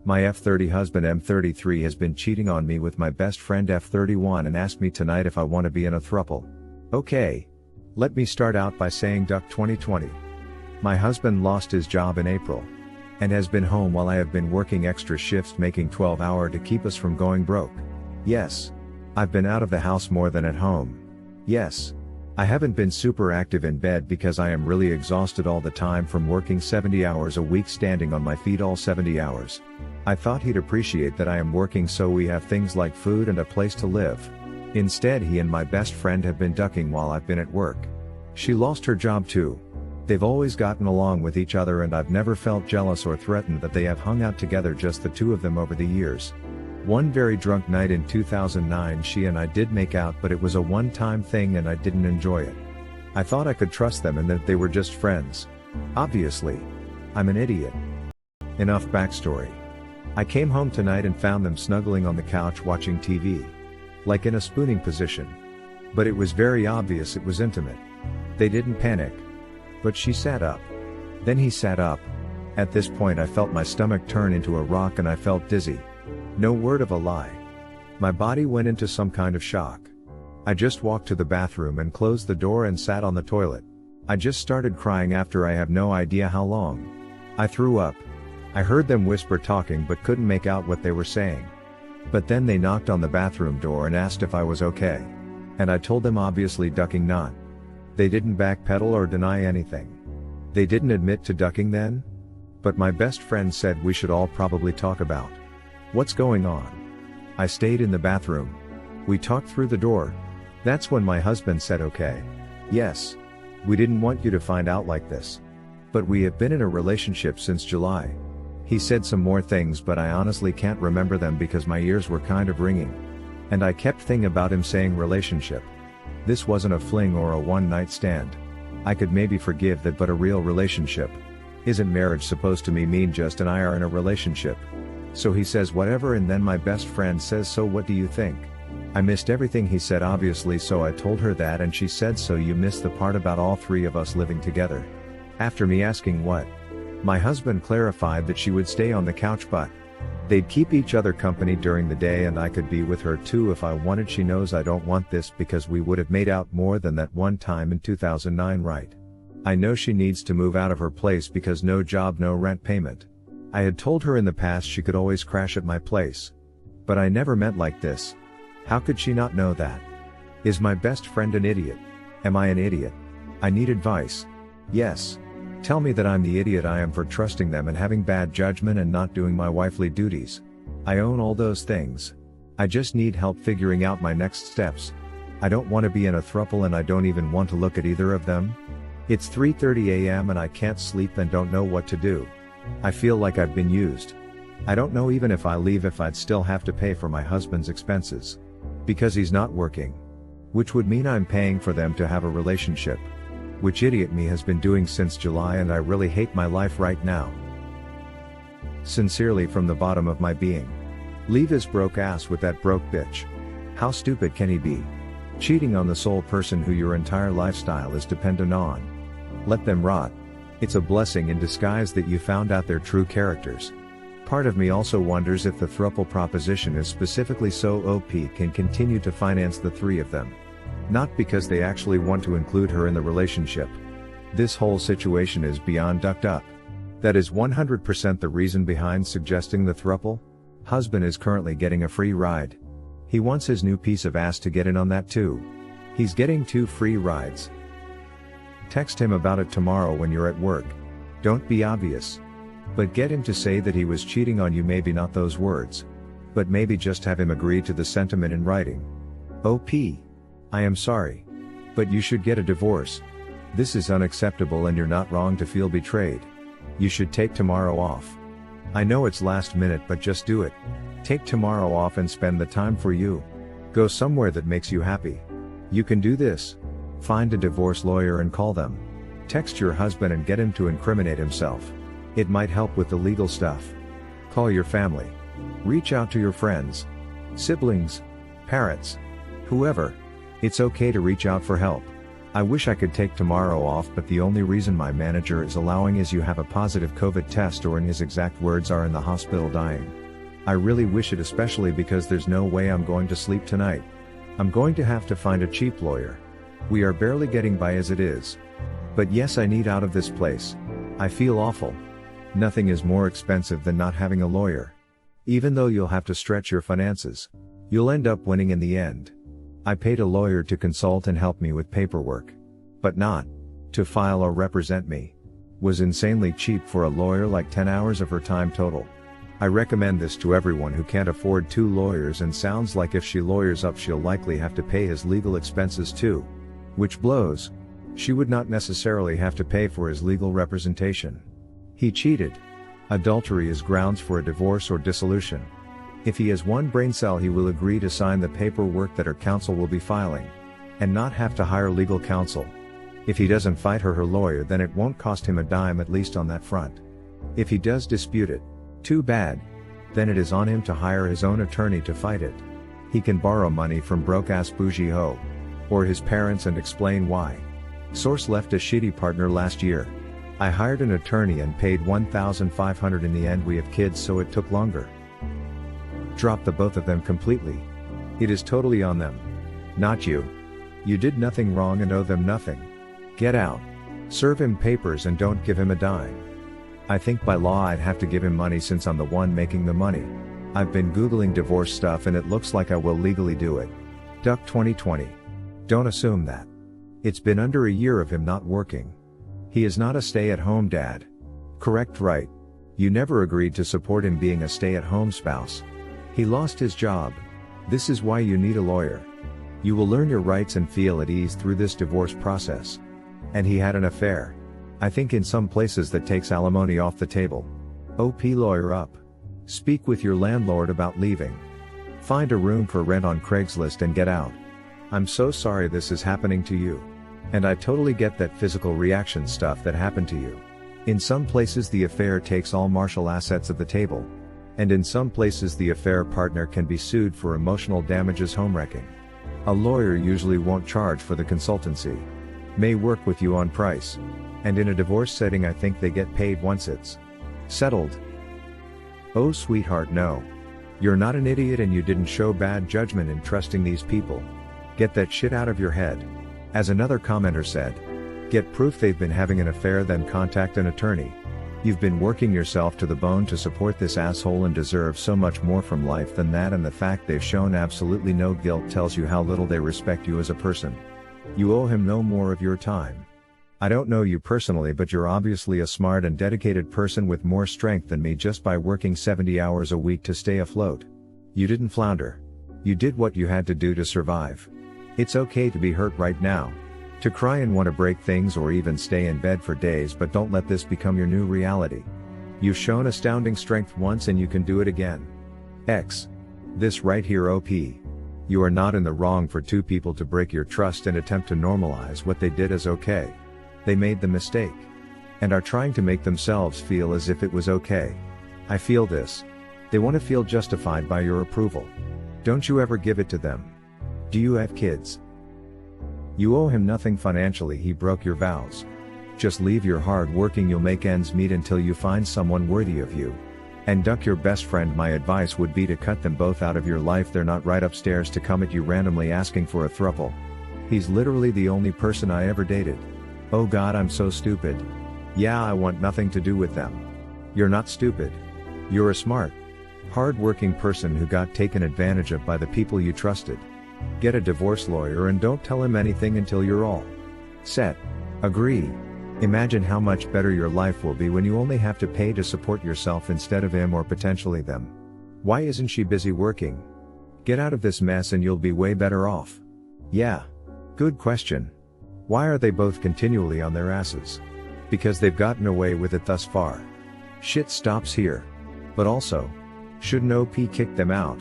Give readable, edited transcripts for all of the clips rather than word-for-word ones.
My F30 husband M33 has been cheating on me with my best friend F31 and asked me tonight if I want to be in a throuple. Okay. Let me start out by saying Duck 2020. My husband lost his job in April. And has been home while I have been working extra shifts making 12-hour to keep us from going broke. Yes. I've been out of the house more than at home. Yes. I haven't been super active in bed because I am really exhausted all the time from working 70 hours a week standing on my feet all 70 hours. I thought he'd appreciate that I am working so we have things like food and a place to live. Instead he and my best friend have been ducking while I've been at work. She lost her job too. They've always gotten along with each other and I've never felt jealous or threatened that they have hung out together, just the two of them over the years. One very drunk night in 2009 she and I did make out, but it was a one-time thing and I didn't enjoy it. I thought I could trust them and that they were just friends. Obviously. I'm an idiot. Enough backstory. I came home tonight and found them snuggling on the couch watching TV. Like in a spooning position. But it was very obvious it was intimate. They didn't panic. But she sat up. Then he sat up. At this point I felt my stomach turn into a rock and I felt dizzy. No word of a lie. My body went into some kind of shock. I just walked to the bathroom and closed the door and sat on the toilet. I just started crying after I have no idea how long. I threw up. I heard them whisper talking but couldn't make out what they were saying. But then they knocked on the bathroom door and asked if I was okay. And I told them obviously ducking not. They didn't backpedal or deny anything. They didn't admit to ducking then? But my best friend said we should all probably talk about what's going on. I stayed in the bathroom. We talked through the door. That's when my husband said okay. Yes. We didn't want you to find out like this. But we have been in a relationship since July. He said some more things but I honestly can't remember them because my ears were kind of ringing. And I kept thinking about him saying relationship. This wasn't a fling or a one-night stand. I could maybe forgive that, but a real relationship. Isn't marriage supposed to mean just and I are in a relationship? So he says whatever and then my best friend says so what do you think? I missed everything he said obviously, so I told her that and she said so you missed the part about all three of us living together. After me asking what? My husband clarified that she would stay on the couch but they'd keep each other company during the day and I could be with her too if I wanted. She knows I don't want this because we would have made out more than that one time in 2009, right? I know she needs to move out of her place because no job, no rent payment. I had told her in the past she could always crash at my place. But I never meant like this. How could she not know that? Is my best friend an idiot? Am I an idiot? I need advice. Yes. Tell me that I'm the idiot I am for trusting them and having bad judgment and not doing my wifely duties. I own all those things. I just need help figuring out my next steps. I don't want to be in a throuple and I don't even want to look at either of them. It's 3:30 a.m. and I can't sleep and don't know what to do. I feel like I've been used. I don't know even if I leave if I'd still have to pay for my husband's expenses. Because he's not working. Which would mean I'm paying for them to have a relationship. Which idiot me has been doing since July and I really hate my life right now. Sincerely from the bottom of my being. Leave his broke ass with that broke bitch. How stupid can he be? Cheating on the sole person who your entire lifestyle is dependent on. Let them rot. It's a blessing in disguise that you found out their true characters. Part of me also wonders if the throuple proposition is specifically so OP can continue to finance the three of them. Not because they actually want to include her in the relationship. This whole situation is beyond ducked up. That is 100% the reason behind suggesting the throuple. Husband is currently getting a free ride. He wants his new piece of ass to get in on that too. He's getting 2 free rides. Text him about it tomorrow when you're at work. Don't be obvious. But get him to say that he was cheating on you, maybe not those words. But maybe just have him agree to the sentiment in writing. OP. I am sorry. But you should get a divorce. This is unacceptable and you're not wrong to feel betrayed. You should take tomorrow off. I know it's last minute but just do it. Take tomorrow off and spend the time for you. Go somewhere that makes you happy. You can do this. Find a divorce lawyer and call them. Text your husband and get him to incriminate himself. It might help with the legal stuff. Call your family. Reach out to your friends. Siblings. Parents. Whoever. It's okay to reach out for help. I wish I could take tomorrow off, but the only reason my manager is allowing is you have a positive COVID test, or in his exact words are in the hospital dying. I really wish it, especially because there's no way I'm going to sleep tonight. I'm going to have to find a cheap lawyer. We are barely getting by as it is. But yes, I need out of this place. I feel awful. Nothing is more expensive than not having a lawyer. Even though you'll have to stretch your finances, you'll end up winning in the end. I paid a lawyer to consult and help me with paperwork. But not to file or represent me. Was insanely cheap for a lawyer, like 10 hours of her time total. I recommend this to everyone who can't afford 2 lawyers, and sounds like if she lawyers up she'll likely have to pay his legal expenses too. Which blows. She would not necessarily have to pay for his legal representation. He cheated. Adultery is grounds for a divorce or dissolution. If he has one brain cell, he will agree to sign the paperwork that her counsel will be filing, and not have to hire legal counsel. If he doesn't fight her lawyer, then it won't cost him a dime, at least on that front. If he does dispute it, too bad. Then it is on him to hire his own attorney to fight it. He can borrow money from broke-ass bougie hoe, or his parents, and explain why. Source: left a shitty partner last year. I hired an attorney and paid $1,500. In the end we have kids, so it took longer. Drop the both of them completely. It is totally on them. Not you. You did nothing wrong and owe them nothing. Get out. Serve him papers and don't give him a dime. I think by law I'd have to give him money since I'm the one making the money. I've been googling divorce stuff and it looks like I will legally do it. Duck 2020. Don't assume that. It's been under a year of him not working. He is not a stay-at-home dad. Correct, right? You never agreed to support him being a stay-at-home spouse. He lost his job. This is why you need a lawyer. You will learn your rights and feel at ease through this divorce process. And he had an affair. I think in some places that takes alimony off the table. OP lawyer up. Speak with your landlord about leaving. Find a room for rent on Craigslist and get out. I'm so sorry this is happening to you. And I totally get that physical reaction stuff that happened to you. In some places the affair takes all marital assets of the table. And in some places the affair partner can be sued for emotional damages, homewrecking. A lawyer usually won't charge for the consultancy. May work with you on price. And in a divorce setting I think they get paid once it's settled. Oh sweetheart, no. You're not an idiot and you didn't show bad judgment in trusting these people. Get that shit out of your head. As another commenter said, get proof they've been having an affair, then contact an attorney. You've been working yourself to the bone to support this asshole and deserve so much more from life than that, and the fact they've shown absolutely no guilt tells you how little they respect you as a person. You owe him no more of your time. I don't know you personally, but you're obviously a smart and dedicated person with more strength than me just by working 70 hours a week to stay afloat. You didn't flounder. You did what you had to do to survive. It's okay to be hurt right now. To cry and want to break things or even stay in bed for days, but don't let this become your new reality. You've shown astounding strength once and you can do it again. X. This right here, OP. You are not in the wrong for two people to break your trust and attempt to normalize what they did as okay. They made the mistake. And are trying to make themselves feel as if it was okay. I feel this. They want to feel justified by your approval. Don't you ever give it to them. Do you have kids? You owe him nothing financially, he broke your vows. Just leave your hard working, you'll make ends meet until you find someone worthy of you. And duck your best friend. My advice would be to cut them both out of your life. They're not right upstairs to come at you randomly asking for a throuple. He's literally the only person I ever dated. Oh god, I'm so stupid. Yeah, I want nothing to do with them. You're not stupid. You're a smart, hard-working person who got taken advantage of by the people you trusted. Get a divorce lawyer and don't tell him anything until you're all set. Agree. Imagine how much better your life will be when you only have to pay to support yourself instead of him or potentially them. Why isn't she busy working? Get out of this mess and you'll be way better off. Yeah. Good question. Why are they both continually on their asses? Because they've gotten away with it thus far. Shit stops here. But also, shouldn't OP kick them out?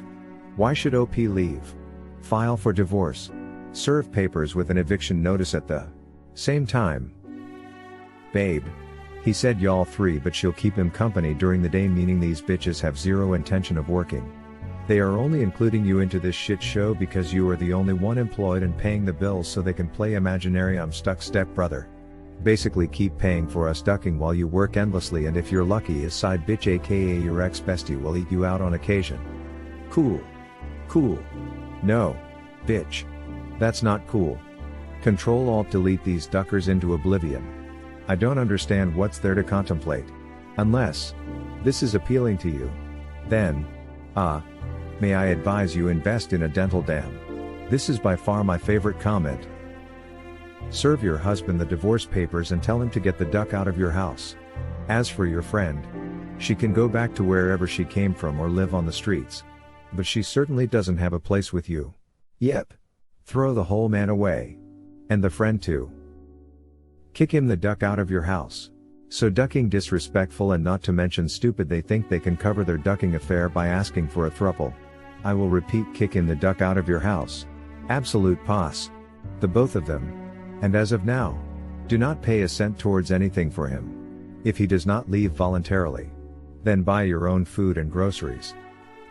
Why should OP leave? File for divorce. Serve papers with an eviction notice at the same time. Babe. He said y'all 3, but she'll keep him company during the day, meaning these bitches have zero intention of working. They are only including you into this shit show because you are the only one employed and paying the bills so they can play imaginary I'm stuck stepbrother. Basically keep paying for us ducking while you work endlessly, and if you're lucky his side bitch aka your ex-bestie will eat you out on occasion. Cool. Cool. No. Bitch. That's not cool. Control-Alt-Delete these duckers into oblivion. I don't understand what's there to contemplate. Unless this is appealing to you. Then, may I advise you invest in a dental dam. This is by far my favorite comment. Serve your husband the divorce papers and tell him to get the duck out of your house. As for your friend, she can go back to wherever she came from or live on the streets. But she certainly doesn't have a place with you. Yep. Throw the whole man away. And the friend too. Kick him the duck out of your house. So ducking disrespectful and not to mention stupid, they think they can cover their ducking affair by asking for a throuple. I will repeat, kick him the duck out of your house. Absolute pass. The both of them. And as of now, do not pay a cent towards anything for him. If he does not leave voluntarily, then buy your own food and groceries.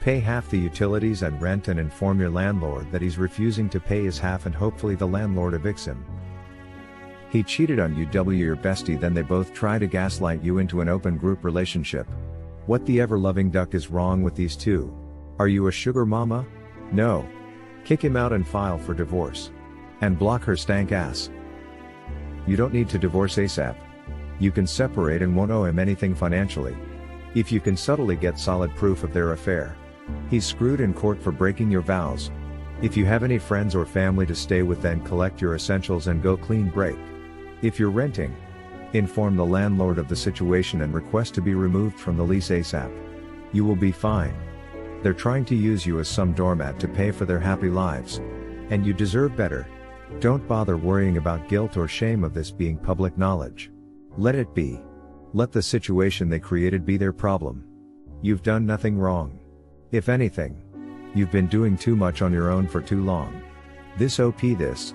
Pay half the utilities and rent and inform your landlord that he's refusing to pay his half, and hopefully the landlord evicts him. He cheated on you, your bestie, then they both try to gaslight you into an open group relationship. What the ever-loving duck is wrong with these two? Are you a sugar mama? No. Kick him out and file for divorce. And block her stank ass. You don't need to divorce ASAP. You can separate and won't owe him anything financially. If you can subtly get solid proof of their affair. He's screwed in court for breaking your vows. If you have any friends or family to stay with, then collect your essentials and go clean break. If you're renting, inform the landlord of the situation and request to be removed from the lease ASAP. You will be fine. They're trying to use you as some doormat to pay for their happy lives. And you deserve better. Don't bother worrying about guilt or shame of this being public knowledge. Let it be. Let the situation they created be their problem. You've done nothing wrong. If anything, you've been doing too much on your own for too long. This this.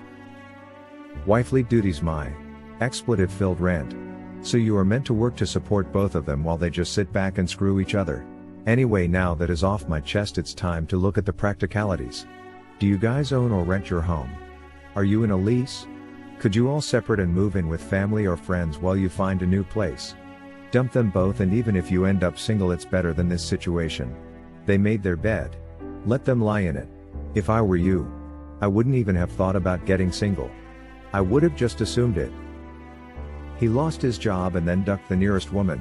Wifely duties my expletive-filled rant. So you are meant to work to support both of them while they just sit back and screw each other. Anyway, now that is off my chest, it's time to look at the practicalities. Do you guys own or rent your home? Are you in a lease? Could you all separate and move in with family or friends while you find a new place? Dump them both, and even if you end up single, it's better than this situation. They made their bed. Let them lie in it. If I were you, I wouldn't even have thought about getting single. I would have just assumed it. He lost his job and then ducked the nearest woman.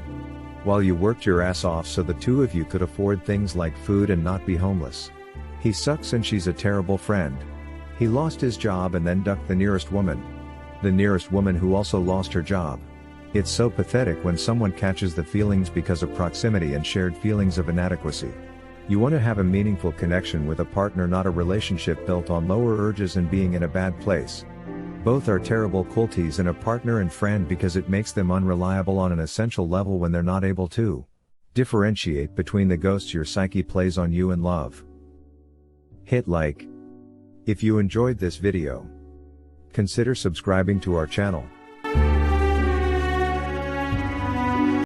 While you worked your ass off so the two of you could afford things like food and not be homeless. He sucks and she's a terrible friend. He lost his job and then ducked the nearest woman. The nearest woman who also lost her job. It's so pathetic when someone catches the feelings because of proximity and shared feelings of inadequacy. You want to have a meaningful connection with a partner, not a relationship built on lower urges and being in a bad place. Both are terrible qualities in a partner and friend because it makes them unreliable on an essential level when they're not able to differentiate between the ghosts your psyche plays on you and love. Hit like if you enjoyed this video. Consider subscribing to our channel.